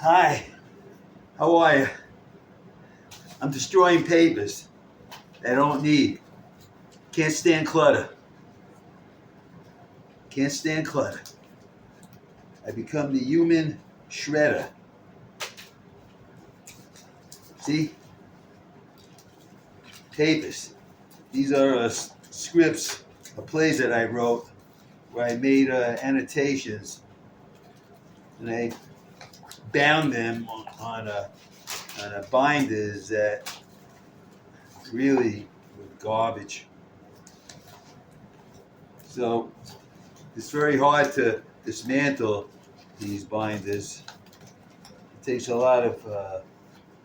Hi, how are you? I'm destroying papers that I don't need. Can't stand clutter. Can't stand clutter. I become the human shredder. See? Papers. These are scripts, plays that I wrote where I made annotations and I bound them on a binders that really were garbage. So it's very hard to dismantle these binders. It takes a lot of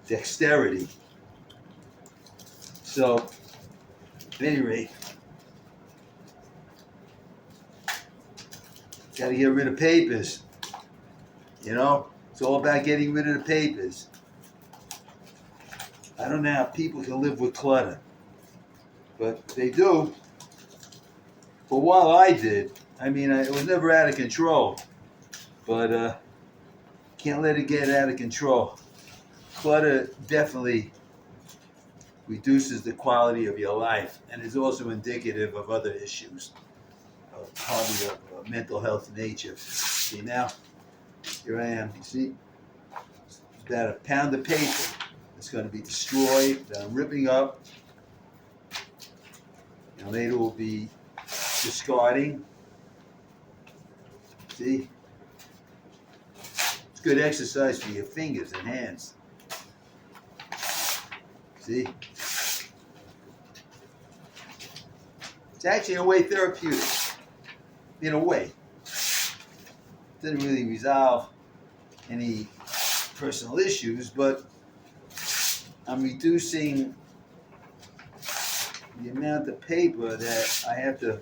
dexterity. So, at any rate, got to get rid of papers. You know, it's all about getting rid of the papers. I don't know how people can live with clutter, but they do. For a while I did. I mean, it was never out of control, but can't let it get out of control. Clutter definitely reduces the quality of your life and is also indicative of other issues, probably of mental health nature. See now, here I am. You see, it's about a pound of paper that's going to be destroyed that I'm ripping up, and later will be discarding. See, it's good exercise for your fingers and hands. See, it's actually in a way therapeutic. In a way, it doesn't really resolve any personal issues, but I'm reducing the amount of paper that I have to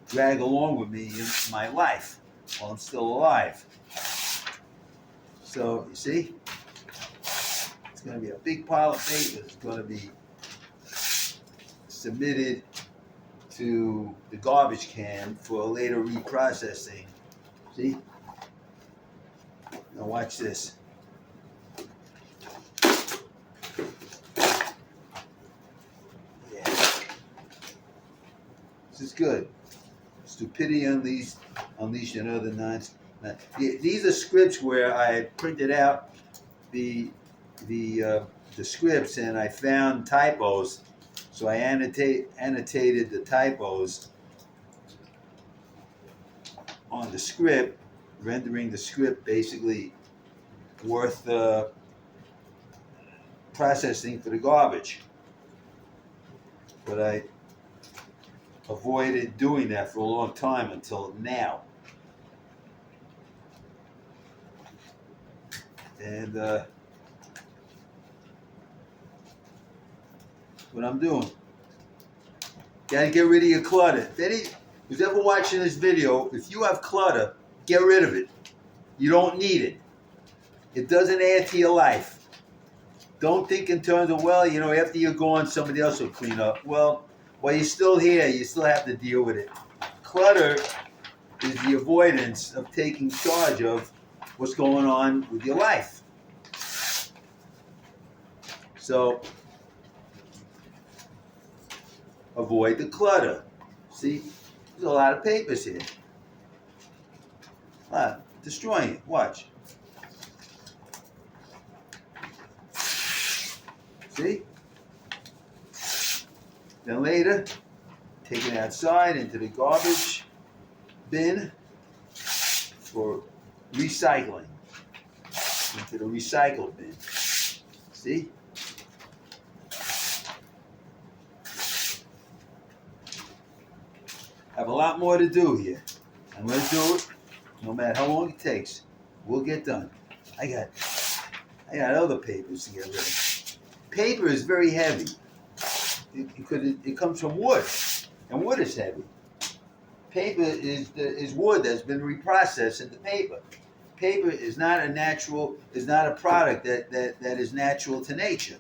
drag along with me in my life while I'm still alive. So, you see, it's going to be a big pile of paper that's going to be submitted to the garbage can for later reprocessing. See? Now watch this. Yeah. This is good. Stupidity Unleashed and Other Nonsense. These are scripts where I printed out the scripts and I found typos, so I annotated the typos on the script, rendering the script basically worth processing for the garbage. But I avoided doing that for a long time until now. And what I'm doing, gotta get rid of your clutter. If any who's ever watching this video, if you have clutter, get rid of it. You don't need it. It doesn't add to your life. Don't think in terms of, well, you know, after you're gone, somebody else will clean up. Well, while you're still here, you still have to deal with it. Clutter is the avoidance of taking charge of what's going on with your life. So, avoid the clutter. See, there's a lot of papers here. Destroying it. Watch. See? Then later, take it outside into the garbage bin for recycling. Into the recycle bin. See? I have a lot more to do here. I'm going to do it no matter how long it takes. We'll get done. I got other papers to get rid of. Paper is very heavy. It comes from wood, and wood is heavy. Paper is wood that's been reprocessed into paper. Paper is not a product that is natural to nature.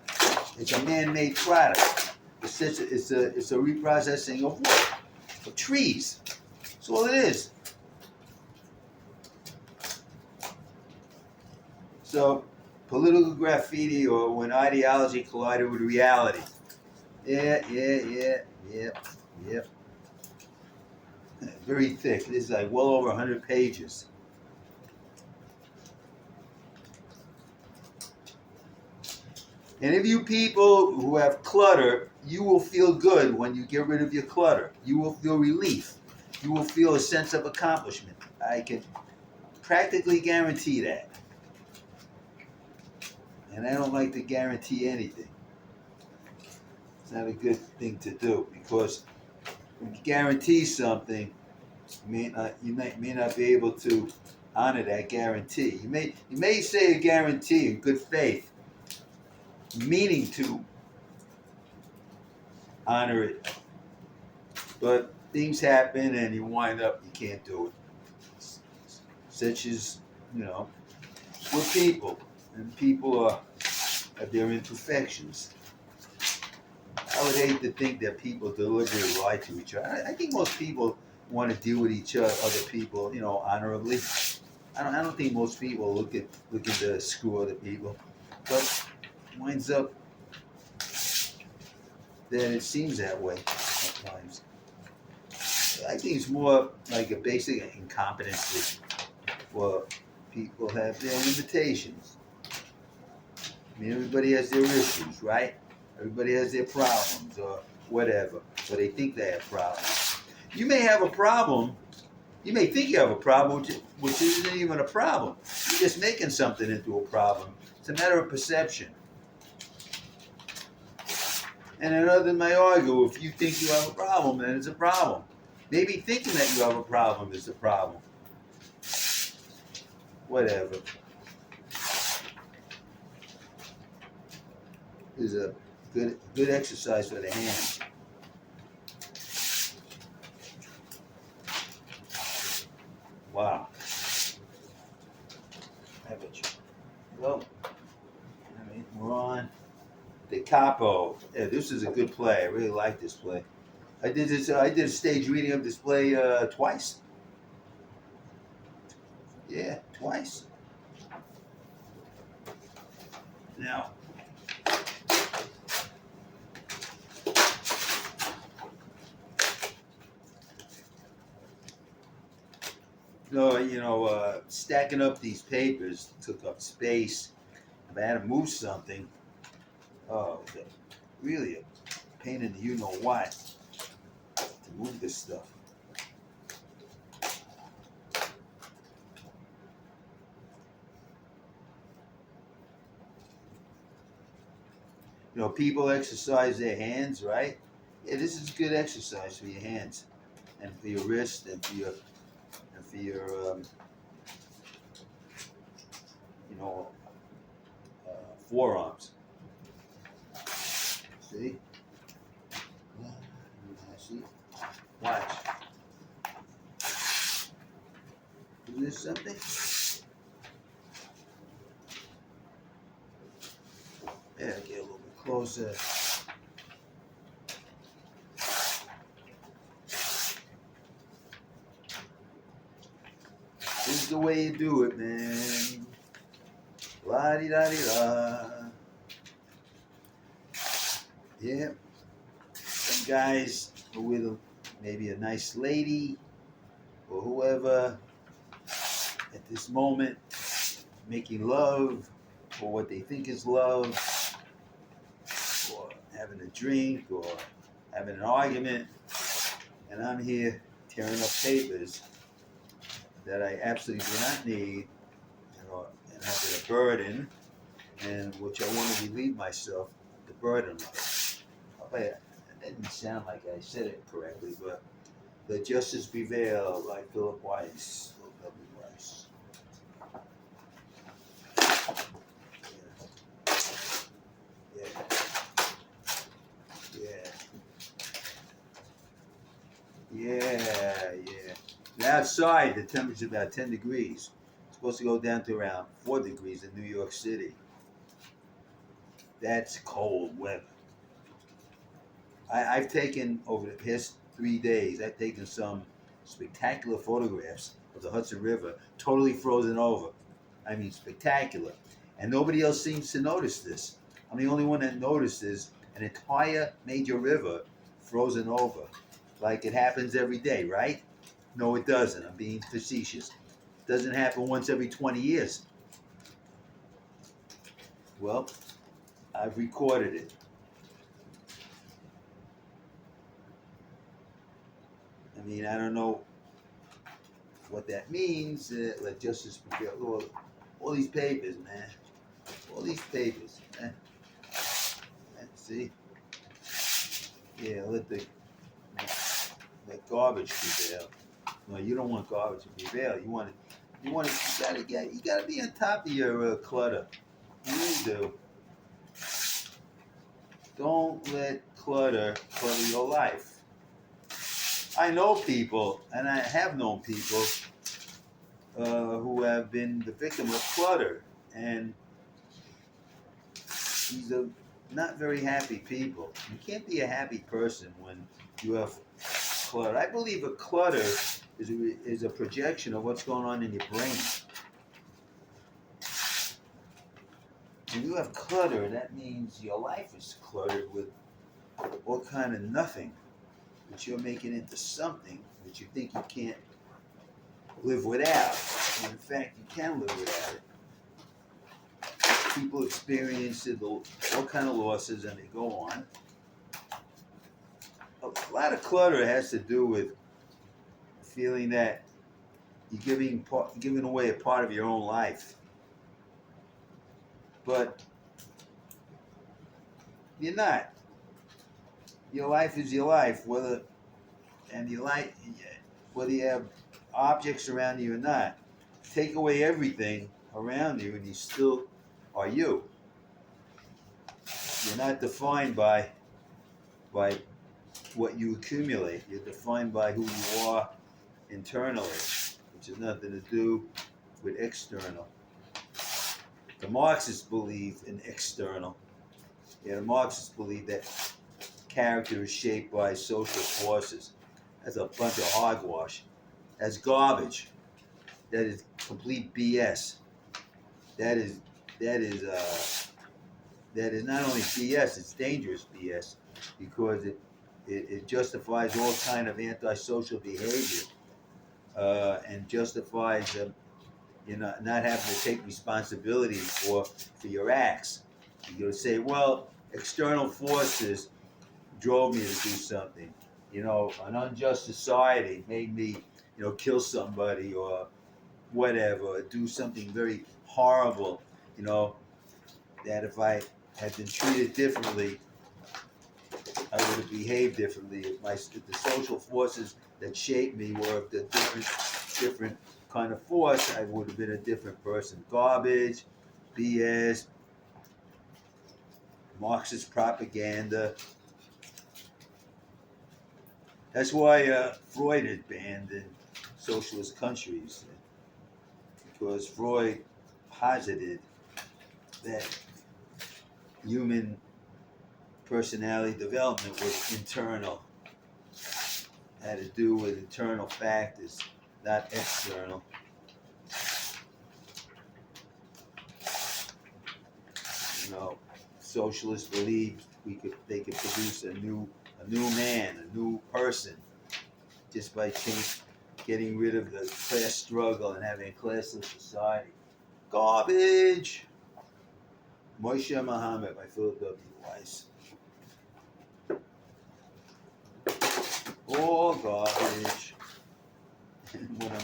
It's a man-made product. It's a reprocessing of wood, of trees. That's all it is. So, political graffiti or when ideology collided with reality. Yeah. Very thick. This is like well over 100 pages. And if you people who have clutter, you will feel good when you get rid of your clutter. You will feel relief. You will feel a sense of accomplishment. I can practically guarantee that. And I don't like to guarantee anything. It's not a good thing to do because when you guarantee something, you may not be able to honor that guarantee. You may say a guarantee in good faith, meaning to honor it, but things happen and you wind up you can't do it. Such as we're people, and people have their imperfections. I would hate to think that people deliberately lie to each other. I think most people want to deal with other people, honorably. I don't think most people looking to screw other people, but it winds up that it seems that way sometimes. I think it's more like a basic incompetence where people have their limitations. I mean, everybody has their issues, right? Everybody has their problems or whatever, or they think they have problems. You may have a problem. You may think you have a problem, which isn't even a problem. You're just making something into a problem. It's a matter of perception. And another may argue, if you think you have a problem, then it's a problem. Maybe thinking that you have a problem is a problem. Whatever. Is a good exercise for the hands. Wow. I bet you. Well, we're on the capo. Yeah, this is a good play. I really like this play. I did this. I did a stage reading of this play twice. Yeah, twice. Now, stacking up these papers took up space. If I had to move something, oh, really a pain in the you know what to move this stuff. People exercise their hands, right? Yeah, this is good exercise for your hands and for your wrist and for your uh, forearms. See? See? Watch. Is this something? Yeah, get a little bit closer. This is the way you do it, man. La-di-da-di-da. Yeah. Some guys are with maybe a nice lady or whoever at this moment making love or what they think is love or having a drink or having an argument, and I'm here tearing up papers that I absolutely do not need and having a burden and which I want to relieve myself the burden of. That didn't sound like I said it correctly, but the justice prevail by Philip Weiss. Yeah. Now outside, the temperature is about 10 degrees. It's supposed to go down to around 4 degrees in New York City. That's cold weather. I've taken, over the past 3 days, I've taken some spectacular photographs of the Hudson River, totally frozen over. I mean, spectacular. And nobody else seems to notice this. I'm the only one that notices an entire major river frozen over. Like it happens every day, right? No, it doesn't. I'm being facetious. It doesn't happen once every 20 years. Well, I've recorded it. I mean, I don't know what that means. Let justice prevail. All these papers, man. All these papers, man. See? Yeah, let garbage prevail. No, you don't want garbage to prevail. You gotta be on top of your clutter. You really do. Don't let clutter your life. I know people, and I have known people who have been the victim of clutter, and these are not very happy people. You can't be a happy person when you have clutter. I believe a clutter is a projection of what's going on in your brain. When you have clutter, that means your life is cluttered with all kind of nothing, which you're making into something that you think you can't live without. And in fact, you can live without it. People experience all kind of losses, and they go on. A lot of clutter has to do with feeling that you're giving away a part of your own life, but you're not. Your life is your life, whether you have objects around you or not. Take away everything around you, and you still are you. You're not defined by what you accumulate. You're defined by who you are internally, which has nothing to do with external. The Marxists believe in external. Yeah, the Marxists believe that character is shaped by social forces. That's a bunch of hogwash. That's garbage. That is complete BS. That is that is not only BS, it's dangerous BS because it justifies all kind of antisocial behavior and justifies not having to take responsibility for your acts. You'll say, well, external forces drove me to do something. An unjust society made me, kill somebody or whatever, or do something very horrible. That if I had been treated differently, I would have behaved differently. If the social forces that shaped me were of the different kind of force, I would have been a different person. Garbage, BS, Marxist propaganda. That's why Freud is banned in socialist countries, because Freud posited that human personality development was internal, had to do with internal factors, not external. Socialists believed they could produce a new man, a new person, just by getting rid of the class struggle and having a classless society. Garbage. Moshe Muhammad by Philip W. Weiss. All garbage. And when I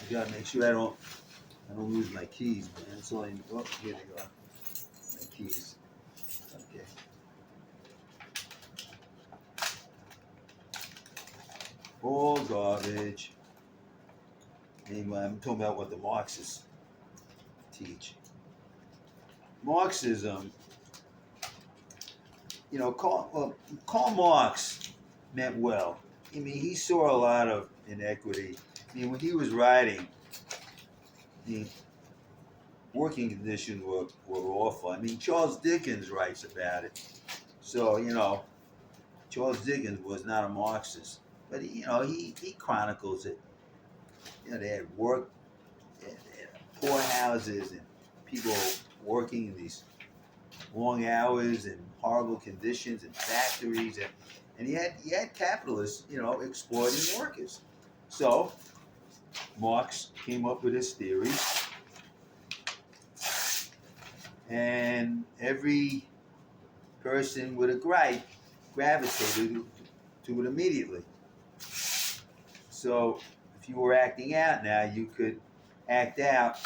gotta make sure I don't lose my keys, man. It's only here they are. My keys. Okay. All garbage. Anyway, I'm talking about what the Marxists teach. Marxism, Karl Marx meant well. I mean, he saw a lot of inequity. I mean, when he was writing, working conditions were awful. I mean, Charles Dickens writes about it. So, Charles Dickens was not a Marxist. But he chronicles it. They had work, they had poor houses, and people working in these long hours and horrible conditions in factories, and he had capitalists, exploiting workers. So Marx came up with his theory, and every person with a gripe gravitated to it immediately. So if you were acting out now, you could act out.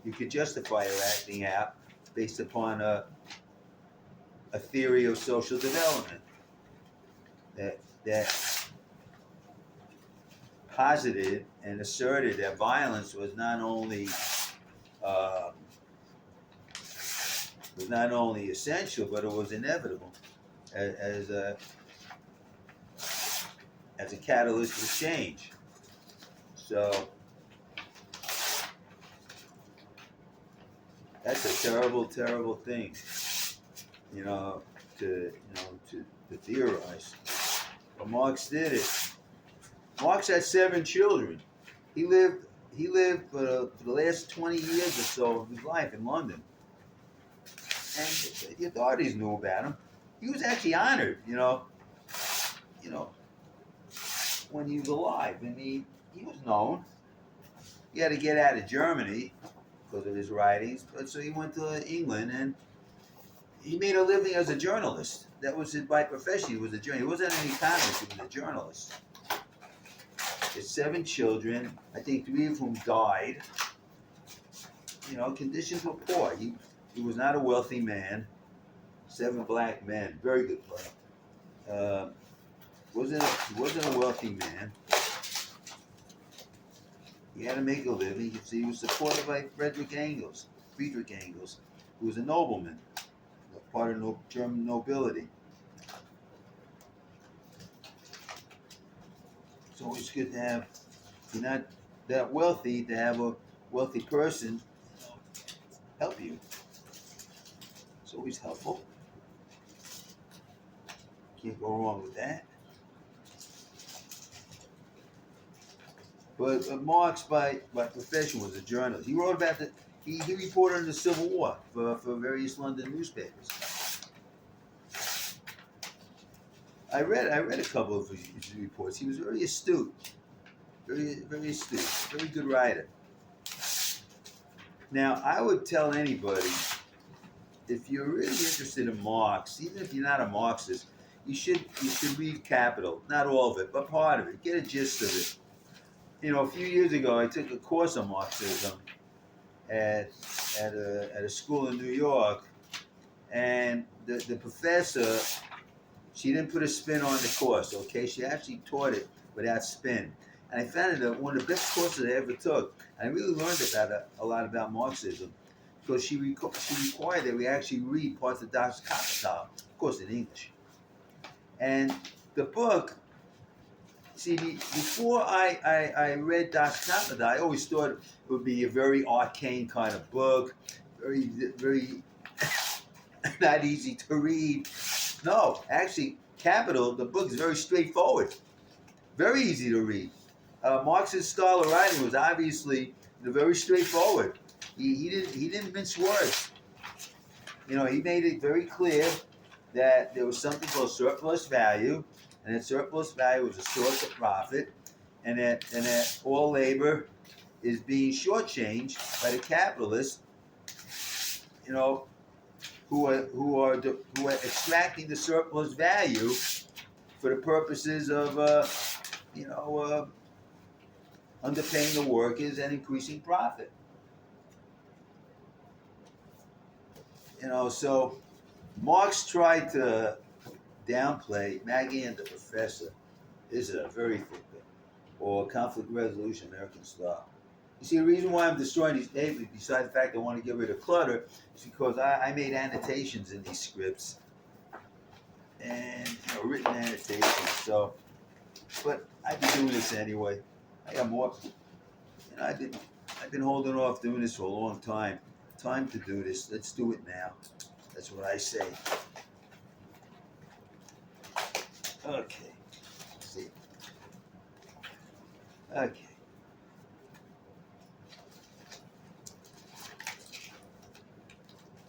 You could justify your acting out based upon a theory of social development that posited and asserted that violence uh, was not only essential, but it was inevitable as a catalyst for change. So that's a terrible, terrible thing, you know, to theorize. But Marx did it. Marx had 7 children. He lived for the last 20 years or so of his life in London, and the authorities knew about him. He was actually honored, you know, when he was alive. I mean, he was known. He had to get out of Germany because of his writings, but so he went to England and he made a living as a journalist. That was by profession. He was a journalist. He wasn't an economist. He was a journalist. He had 7 children. I think 3 of whom died. Conditions were poor. He was not a wealthy man. 7 black men. Very good player. He wasn't a wealthy man. He had to make a living. He was supported by Friedrich Engels, who was a nobleman, part of German nobility. It's always good to have, if you're not that wealthy, to have a wealthy person help you. It's always helpful. Can't go wrong with that. But Marx, by profession, was a journalist. He wrote about he reported on the Civil War for various London newspapers. I read a couple of his reports. He was very astute, very astute, very good writer. Now, I would tell anybody, if you're really interested in Marx, even if you're not a Marxist, you should read Capital. Not all of it, but part of it. Get a gist of it. A few years ago, I took a course on Marxism at a school in New York, and the professor, she didn't put a spin on the course. Okay, she actually taught it without spin, and I found it one of the best courses I ever took. And I really learned a lot about Marxism because she required that we actually read parts of Das Kapital, of course in English, and the book. See, before I read Das Kapital, I always thought it would be a very arcane kind of book, very not easy to read. No, actually, Capital, the book is very straightforward, very easy to read. Marx's style of writing was obviously very straightforward. He didn't mince words. He made it very clear that there was something called surplus value, and that surplus value was a source of profit, and that all labor is being shortchanged by the capitalists, who are extracting the surplus value for the purposes of underpaying the workers and increasing profit. So Marx tried to downplay Maggie and the Professor. This is a very thick book, or Conflict Resolution, American Style. You see, the reason why I'm destroying these papers, besides the fact I want to get rid of clutter, is because I made annotations in these scripts, and written annotations. So, but I've been doing this anyway. I got more. I've been holding off doing this for a long time. Time to do this. Let's do it now. That's what I say. Okay. Let's see. Okay.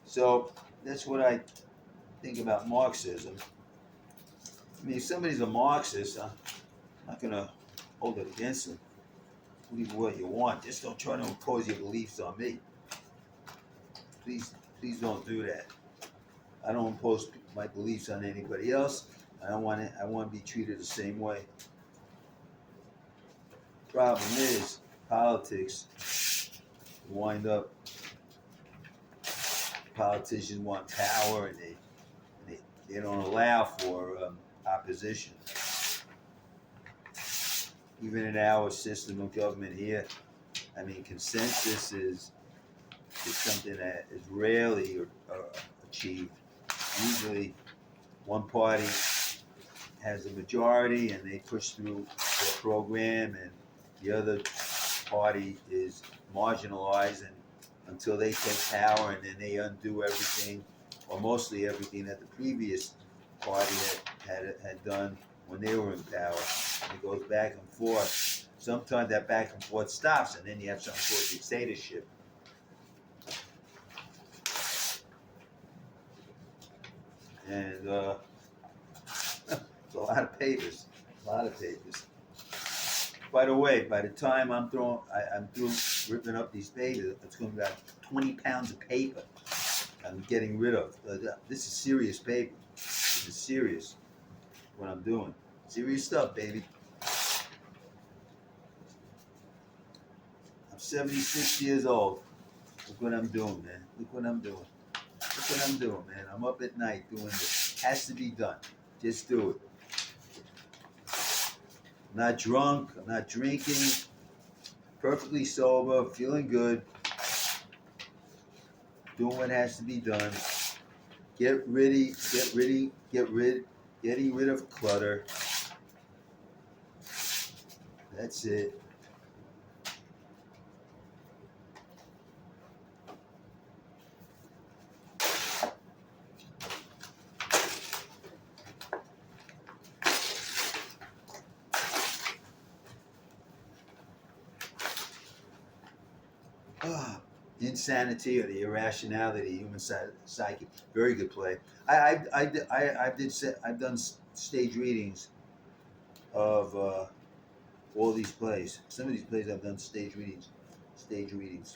So that's what I think about Marxism. I mean, if somebody's a Marxist, I'm not going to hold it against them. Believe what you want. Just don't try to impose your beliefs on me. Please, please don't do that. I don't impose my beliefs on anybody else. I don't want it. I want to be treated the same way. Problem is, politics wind up. Politicians want power, and they don't allow for opposition. Even in our system of government here, I mean, consensus is something that is rarely achieved. Usually, one party has a majority and they push through their program, and the other party is marginalized and until they take power, and then they undo everything or mostly everything that the previous party had done when they were in power. And it goes back and forth. Sometimes that back and forth stops, and then you have something called dictatorship. And it's a lot of papers, a lot of papers. By the way, by the time I'm through ripping up these papers, it's going to be about 20 pounds of paper I'm getting rid of. This is serious paper. This is serious what I'm doing. Serious stuff, baby. I'm 76 years old. Look what I'm doing, man. Look what I'm doing. Look what I'm doing, man. I'm up at night doing this. Has to be done. Just do it. I'm not drunk. I'm not drinking. Perfectly sober. Feeling good. Doing what has to be done. Getting rid of clutter. That's it. Insanity or the irrationality of human psyche. Very good play. I've done stage readings of all these plays. Some of these plays I've done stage readings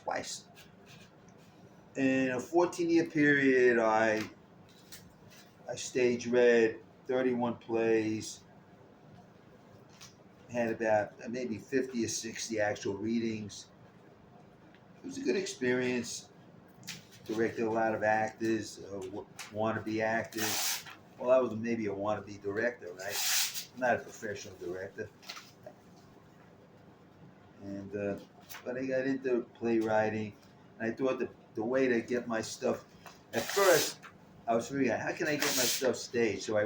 twice. In a 14-year period, I stage read 31 plays. Had about maybe 50 or 60 actual readings. It was a good experience. Directed a lot of actors, wannabe actors. Well, I was maybe a wannabe director, right? I'm not a professional director. And but I got into playwriting, and I thought the way to get my stuff. At first, I was figuring out how can I get my stuff staged. So I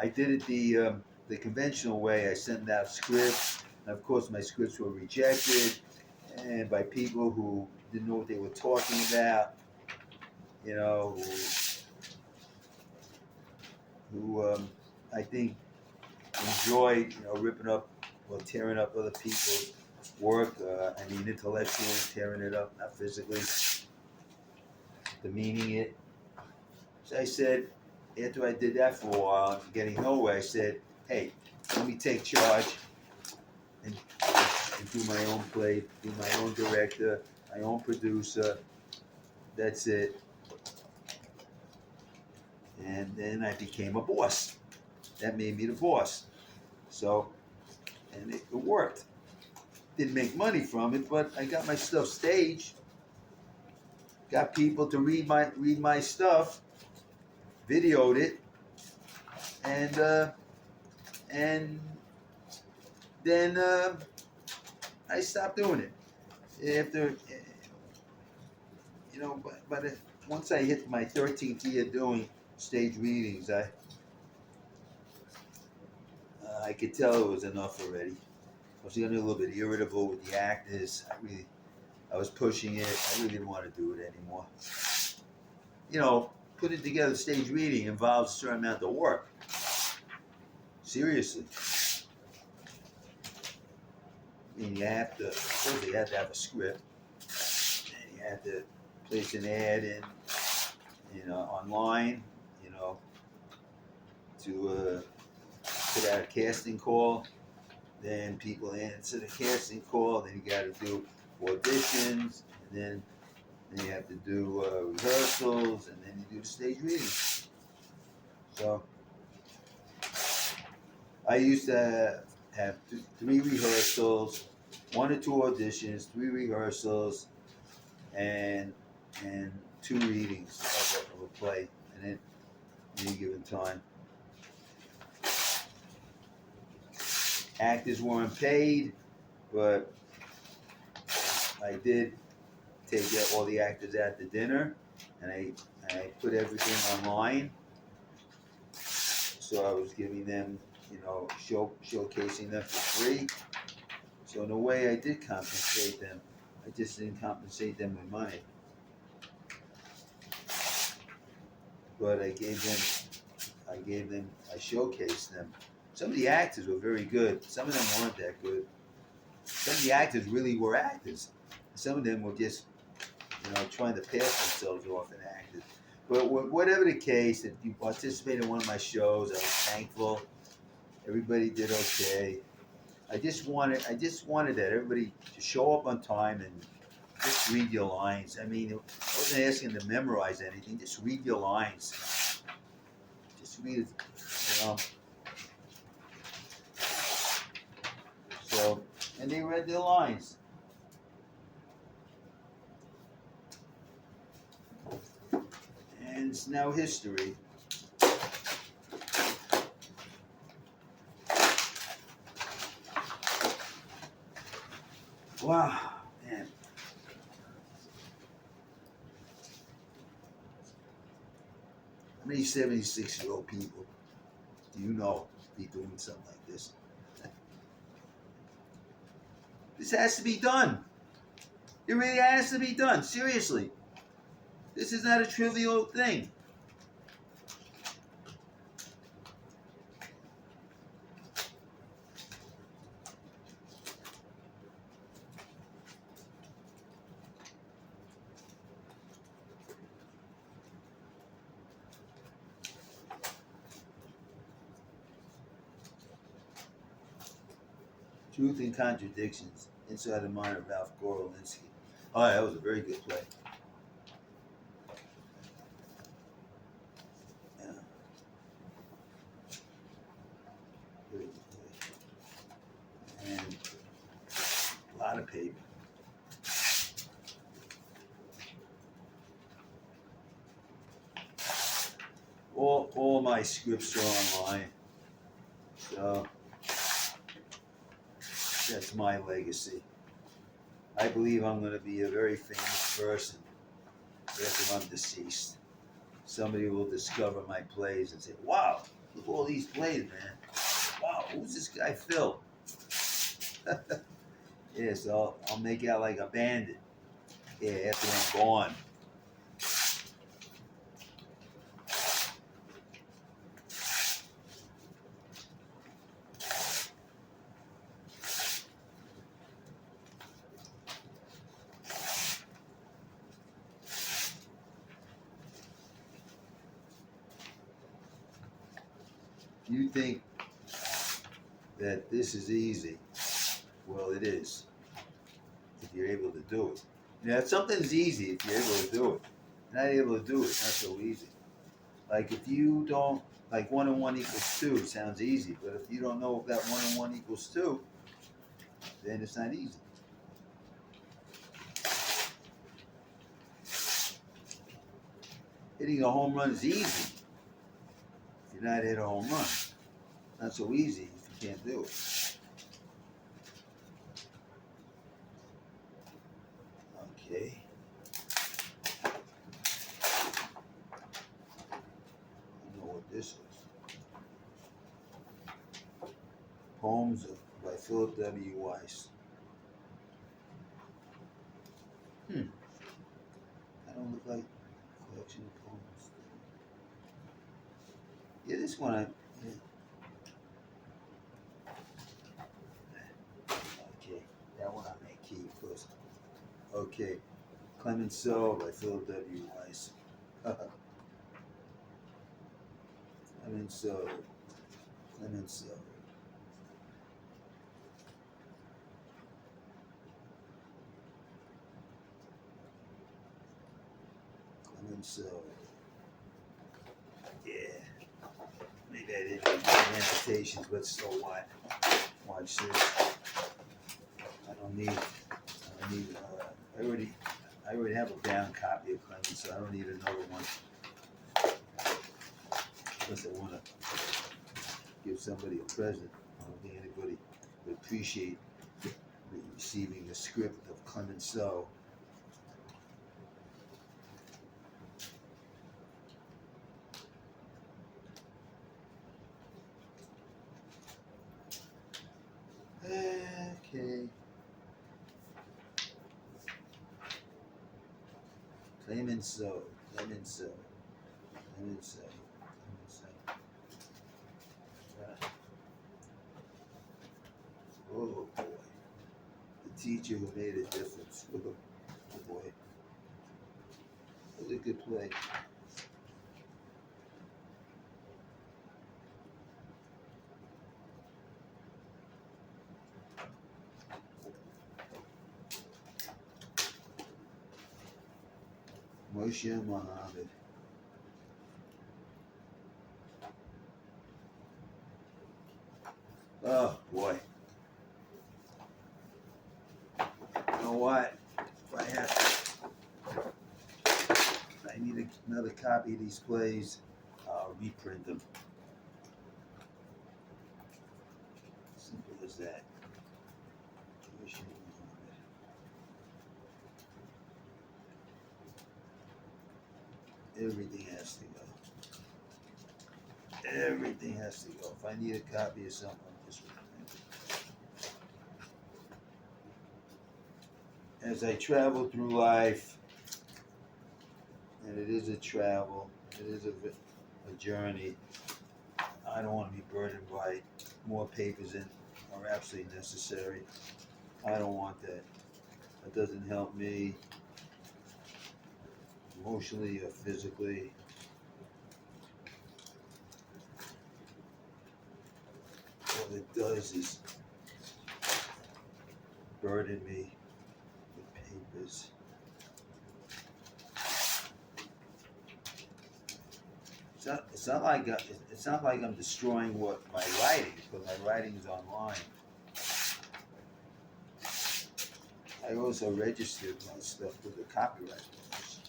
did it the conventional way. I sent out scripts, and of course my scripts were rejected, and by people who didn't know what they were talking about. You know, who I think enjoyed, ripping up or tearing up other people's work. I mean, intellectually tearing it up, not physically, demeaning it. So I said, after I did that for a while, getting nowhere, I said, hey, let me take charge and do my own play, be my own director, my own producer. That's it. And then I became a boss. That made me the boss. So, and it worked. Didn't make money from it, but I got my stuff staged. Got people to read my stuff, videoed it, and then I stopped doing it. After but once I hit my 13th year doing stage readings, I could tell it was enough already. I was getting a little bit irritable with the actors. I was pushing it. I really didn't want to do it anymore. Putting together stage reading involves a certain amount of work. Seriously. mean, you have to, first you have to have a script, and you have to place an ad in, online, you know, to put out a casting call. Then people answer the casting call. Then you got to do auditions, and then you have to do rehearsals, and then you do the stage readings. So I used to have three rehearsals, 1 or 2 auditions, 3 rehearsals, and and 2 readings of a play, and then any given time. Actors weren't paid, but I did take all the actors out to dinner, and I put everything online. So I was giving them, showcasing them for free. So in a way, I did compensate them. I just didn't compensate them with money, but I showcased them. Some of the actors were very good. Some of them weren't that good. Some of the actors really were actors. Some of them were just, trying to pass themselves off as actors. But whatever the case, if you participated in one of my shows, I was thankful. Everybody did okay. I just wanted that everybody to show up on time and just read your lines. I mean, I wasn't asking them to memorize anything. Just read your lines. Just read it, So, and they read their lines. And it's now history. Wow, man. How many 76-year-old people do you know be doing something like this? This has to be done. It really has to be done. Seriously. This is not a trivial thing. Truth and Contradictions, Inside the Mind of Ralph Gorelinsky. Oh, that was a very good play. Yeah. Very good play. And a lot of paper. All my scripts are online. So that's my legacy. I believe I'm going to be a very famous person after I'm deceased. Somebody will discover my plays and say, wow, look at all these plays, man. Wow, who's this guy Phil? Yeah, so I'll make out like a bandit. Yeah, after I'm gone. You think that this is easy? Well, it is, if you're able to do it. Now, if something's easy, if you're able to do it, you're not able to do it, it's not so easy. Like if you don't, like 1 and 1 equals 2 sounds easy, but if you don't know if that 1 and 1 equals 2, then it's not easy. Hitting a home run is easy if you're not hit a home run. Not so easy if you can't do it. Okay. I know what this is. Poems by Philip W. Weiss. I don't look like a collection of poems. Yeah, this one yeah. Okay. Okay. Clemenceau by Philip W. Weiss. Clemenceau. Clemenceau. Clemenceau. Yeah. Maybe I didn't make any annotations, but so what? Watch this. I already have a bound copy of Clemens, so I don't need another one. Unless I want to give somebody a present. I don't think anybody would appreciate receiving a script of Clemenceau. Okay. Clemenceau. Clemenceau. Clemenceau. Clemenceau. Oh boy. The teacher who made a difference. Oh boy. It was a good play. Moshe Muhammad. Oh boy. You know what? If I need another copy of these plays, I'll reprint them. Simple as that. Everything has to go. Everything has to go. If I need a copy of something, I'll just reprint it. As I travel through life, and it is a travel, it is a journey, I don't want to be burdened by more papers than are absolutely necessary. I don't want that. That doesn't help me emotionally or physically. All it does is burden me with papers. It's not like I'm destroying what my writing, because my writing is online. I also registered my stuff with the copyright office.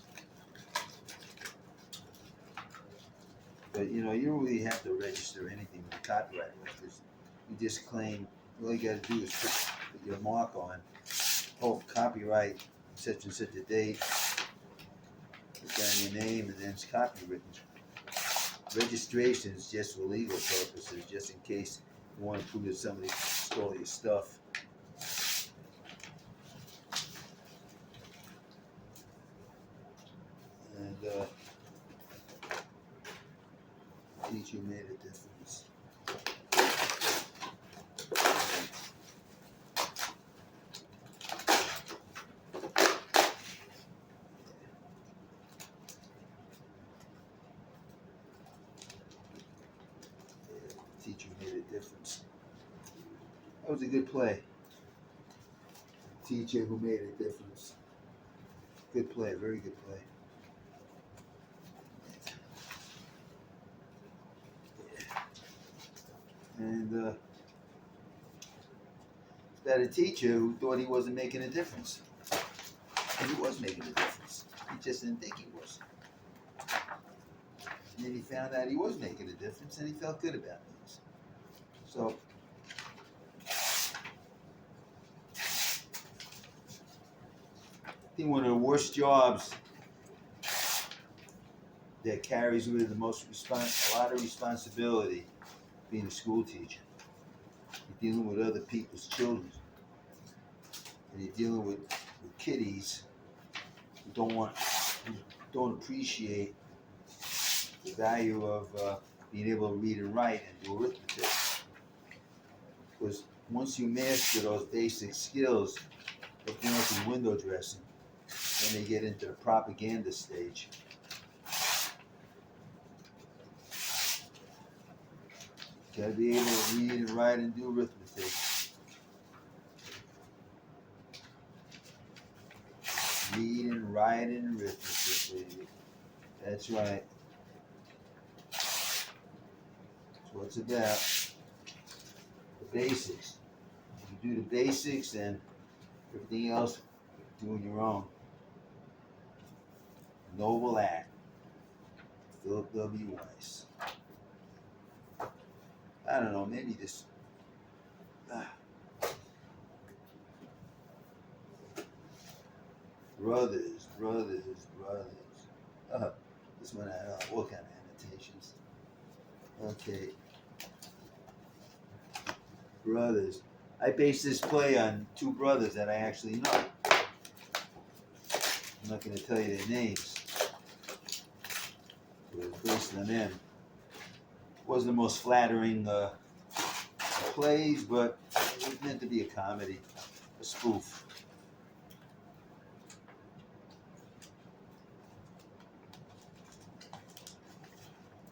But you don't really have to register anything with the copyright office. You just claim, all you got to do is put your mark on, copyright, such and such a date, put down your name, and then it's copywritten. Registration is just for legal purposes, just in case you want to prove that somebody stole your stuff. And teacher made a difference. Teacher made a difference. That was a good play. Teacher who made a difference. Good play, very good play. And that a teacher who thought he wasn't making a difference. And he was making a difference. He just didn't think he was. And then he found out he was making a difference, and he felt good about things. So, I think one of the worst jobs that carries with it a lot of responsibility, being a school teacher. You're dealing with other people's children, and you're dealing with kiddies who don't appreciate the value of being able to read and write and do arithmetic. Because once you master those basic skills, like window dressing, Then they get into the propaganda stage. Gotta be able to read and write and do arithmetic. Read and write and arithmetic, baby. That's right. That's what it's about. The basics. You do the basics and everything else, you're doing your own. Noble act. Philip W. Weiss. I don't know, maybe this. Brothers. This one had all kind of annotations. Okay. Brothers. I based this play on two brothers that I actually know. I'm not going to tell you their names. It was based on them. It wasn't the most flattering plays, but it was meant to be a comedy, a spoof.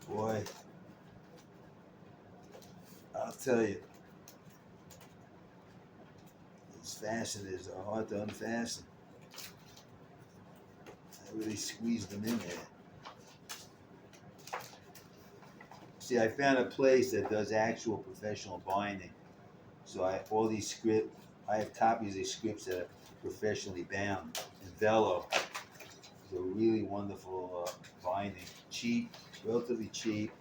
Boy, I'll tell you, these fasteners are hard to unfasten. I really squeezed them in there. See, I found a place that does actual professional binding. So I have all these scripts. I have copies of these scripts that are professionally bound in velo. It's a really wonderful binding. Cheap, relatively cheap,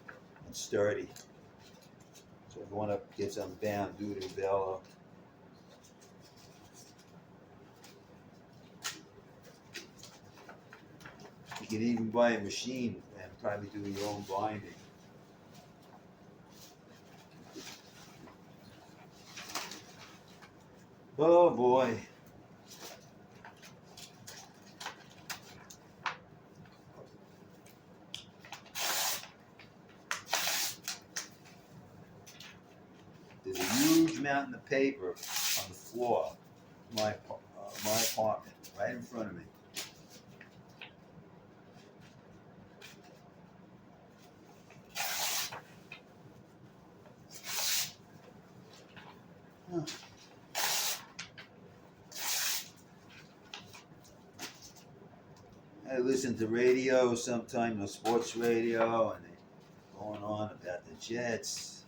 and sturdy. So if you want to get something bound, do it in velo. You can even buy a machine and probably do your own binding. Oh boy. There's a huge mountain of paper on the floor of my apartment, right in front of me. Huh. I listen to radio sometimes, sports radio, and they're going on about the Jets.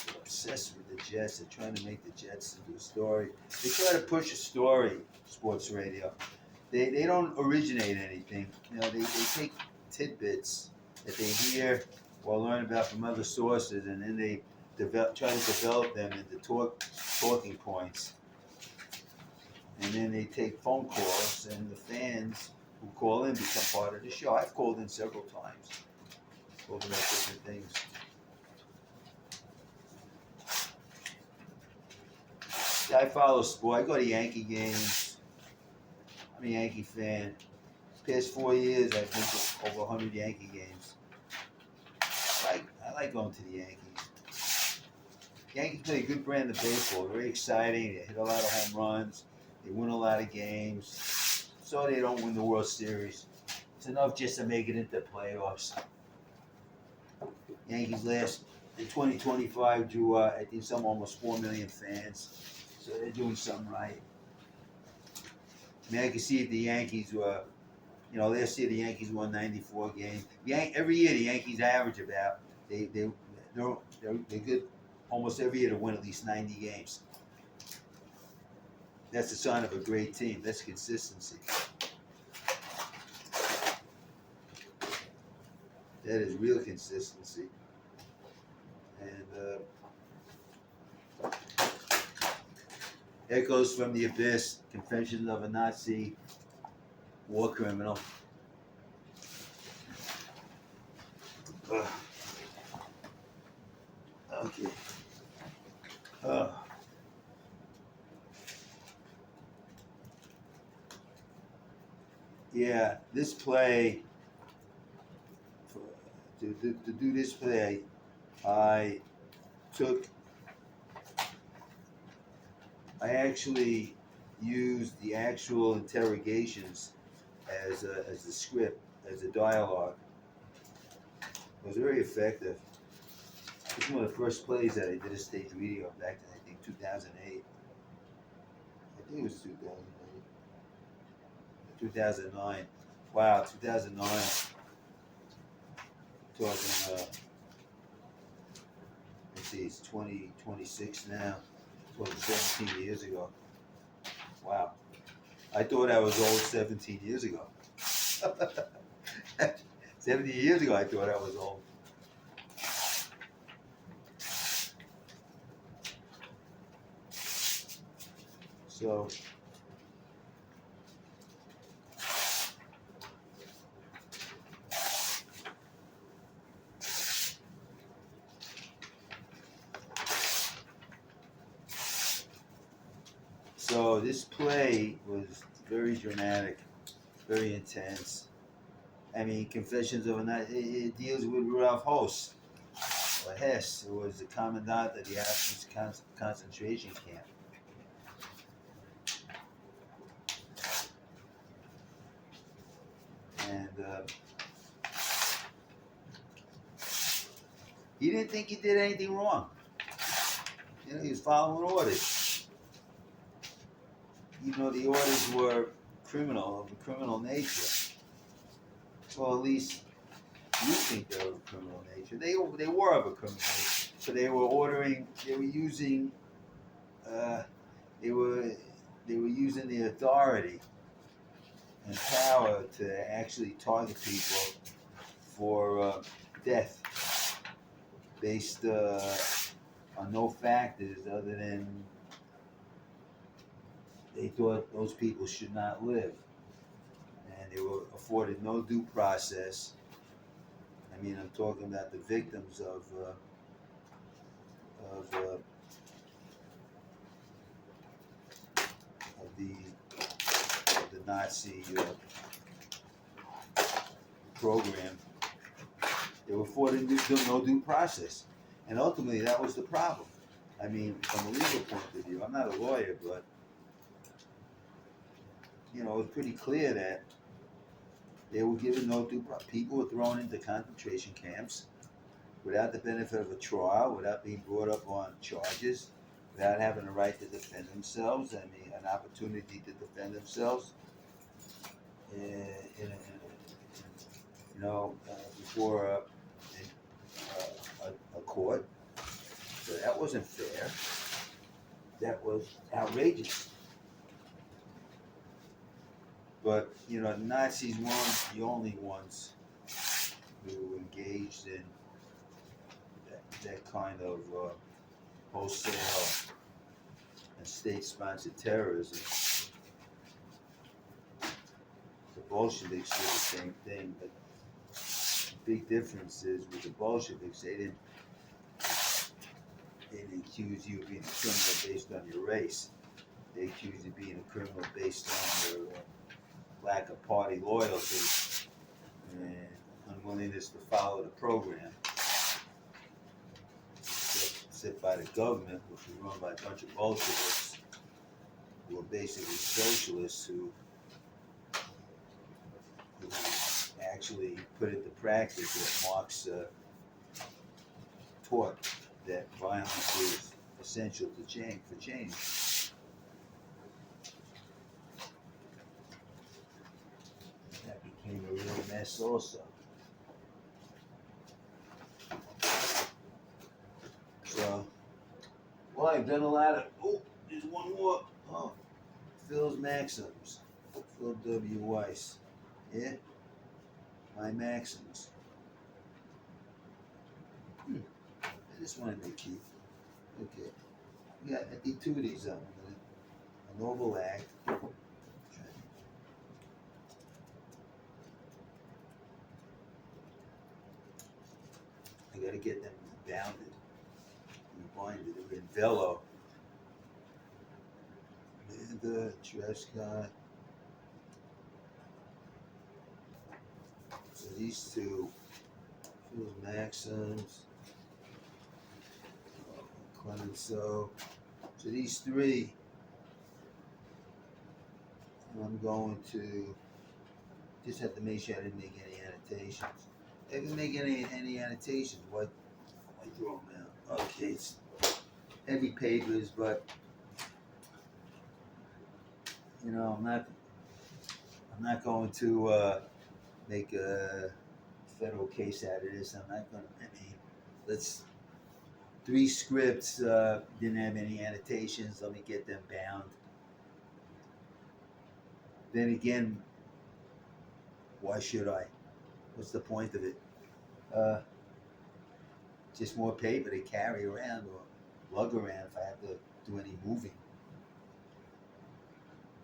They're obsessed with the Jets. They're trying to make the Jets into a story. They try to push a story, sports radio. They don't originate anything. You know, they take tidbits that they hear or learn about from other sources, and then they try to develop them into talking points. And then they take phone calls, and the fans who call in become part of the show. I've called in several times, talking about different things. Yeah, I follow sport. I go to Yankee games. I'm a Yankee fan. Past 4 years, I've been to over 100 Yankee games. I like going to the Yankees. Yankees play a good brand of baseball. Very exciting. They hit a lot of home runs. They win a lot of games. So they don't win the World Series. It's enough just to make it into the playoffs. Yankees last in 2025 drew, I think, some almost 4 million fans. So they're doing something right. I mean, I can see if the Yankees were, last year the Yankees won 94 games. Every year the Yankees average about, they're good almost every year to win at least 90 games. That's a sign of a great team. That's consistency. That is real consistency. And Echoes from the Abyss, Confessions of a Nazi War Criminal. Okay. Yeah, this play, to do this play, I actually used the actual interrogations as the script, as the dialogue. It was very effective. It was one of the first plays that I did a stage reading of back in, I think, 2008. I think it was 2008. 2009. Wow, 2009. Talking, let's see, it's 2026 now. 17 years ago. Wow. I thought I was old 17 years ago. 70 years ago, I thought I was old. So, this play was very dramatic, very intense. I mean, Confessions of a Night, it deals with Rudolf Hoss, or Hess, who was the commandant of the Auschwitz concentration camp. And he didn't think he did anything wrong. You know, he was following orders. Even though the orders were of a criminal nature. Well, at least you think they were of a criminal nature. They were of a criminal nature. So they were using, they were using the authority and power to actually target people for death based on no factors other than they thought those people should not live, and they were afforded no due process. I mean, I'm talking about the victims of of, uh, of the Nazi program. They were afforded no due process, and ultimately that was the problem. I mean, from a legal point of view, I'm not a lawyer, but you know, it was pretty clear that they were given no due process. People were thrown into concentration camps without the benefit of a trial, without being brought up on charges, without having a right to defend themselves. I mean, an opportunity to defend themselves, you know, before a court. So that wasn't fair. That was outrageous. But you know, the Nazis weren't the only ones who engaged in that kind of wholesale and state-sponsored terrorism. The Bolsheviks did the same thing, but the big difference is with the Bolsheviks, they didn't accuse you of being a criminal based on your race. They accused you of being a criminal based on your lack of party loyalty and unwillingness to follow the program set by the government, which was run by a bunch of Bolsheviks who were basically socialists who actually put into practice what Marx taught, that violence is essential to change, for change. That became a real mess also. So, well, I've done a lot of, oh, there's one more. Oh, Phil's Maxims. Phil W. Weiss. Yeah? My Maxims. I just wanted to keep. Okay. Yeah, I did two of these of them. A noble act. I gotta get them bounded. Binded. They were in velo. Amanda, Trescott. So these two, Phil's Maxims, Clemenceau. So these three, I'm going to Just have to make sure I didn't make any annotations. I didn't make any annotations. What? I throw them out. Okay, it's heavy papers, but you know, I'm not going to make a federal case out of this. I'm not going to. I mean, let's. 3 scripts didn't have any annotations. Let me get them bound. Then again, why should I? What's the point of it? Uh, just more paper to carry around or lug around if I have to do any moving.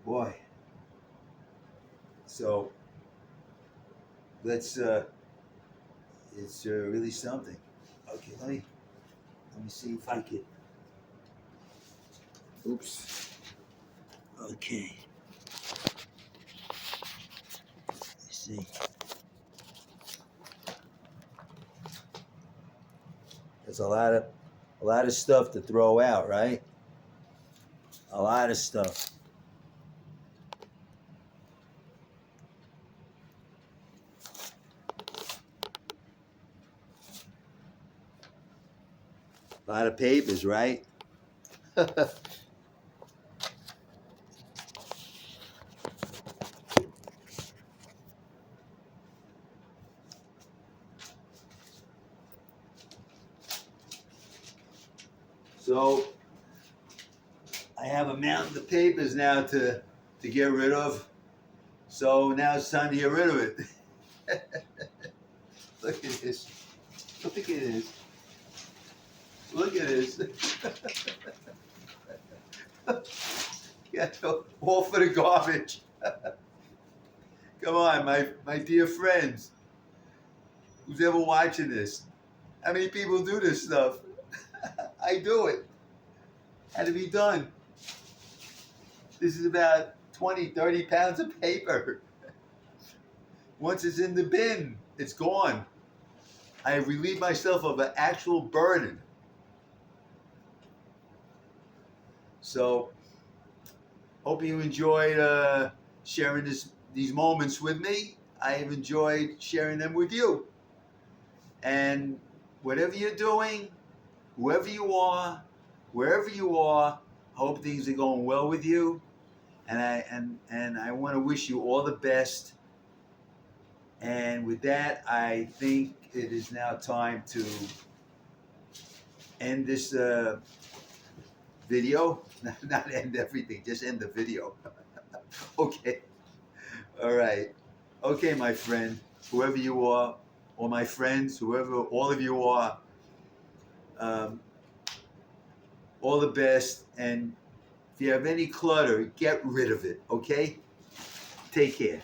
Boy. So let's. It's really something. Okay, let me see if I could. Oops. Okay. Let's see. There's a lot of stuff to throw out, right? A lot of stuff. A lot of papers, right? So I have a mountain of papers now to get rid of. So now it's time to get rid of it. Look at this. Look at this. Look at this. Yeah, all for the garbage. Come on, my dear friends. Who's ever watching this? How many people do this stuff? I do it. Had to be done. This is about 20, 30 pounds of paper. Once it's in the bin, it's gone. I have relieved myself of an actual burden. So, hope you enjoyed sharing these moments with me. I have enjoyed sharing them with you. And whatever you're doing, whoever you are, wherever you are, I hope things are going well with you. And I want to wish you all the best. And with that, I think it is now time to end this video. Not end everything, just end the video. Okay. All right. Okay, my friend, whoever you are, or my friends, whoever, all of you are, all the best. And if you have any clutter, get rid of it, okay? Take care.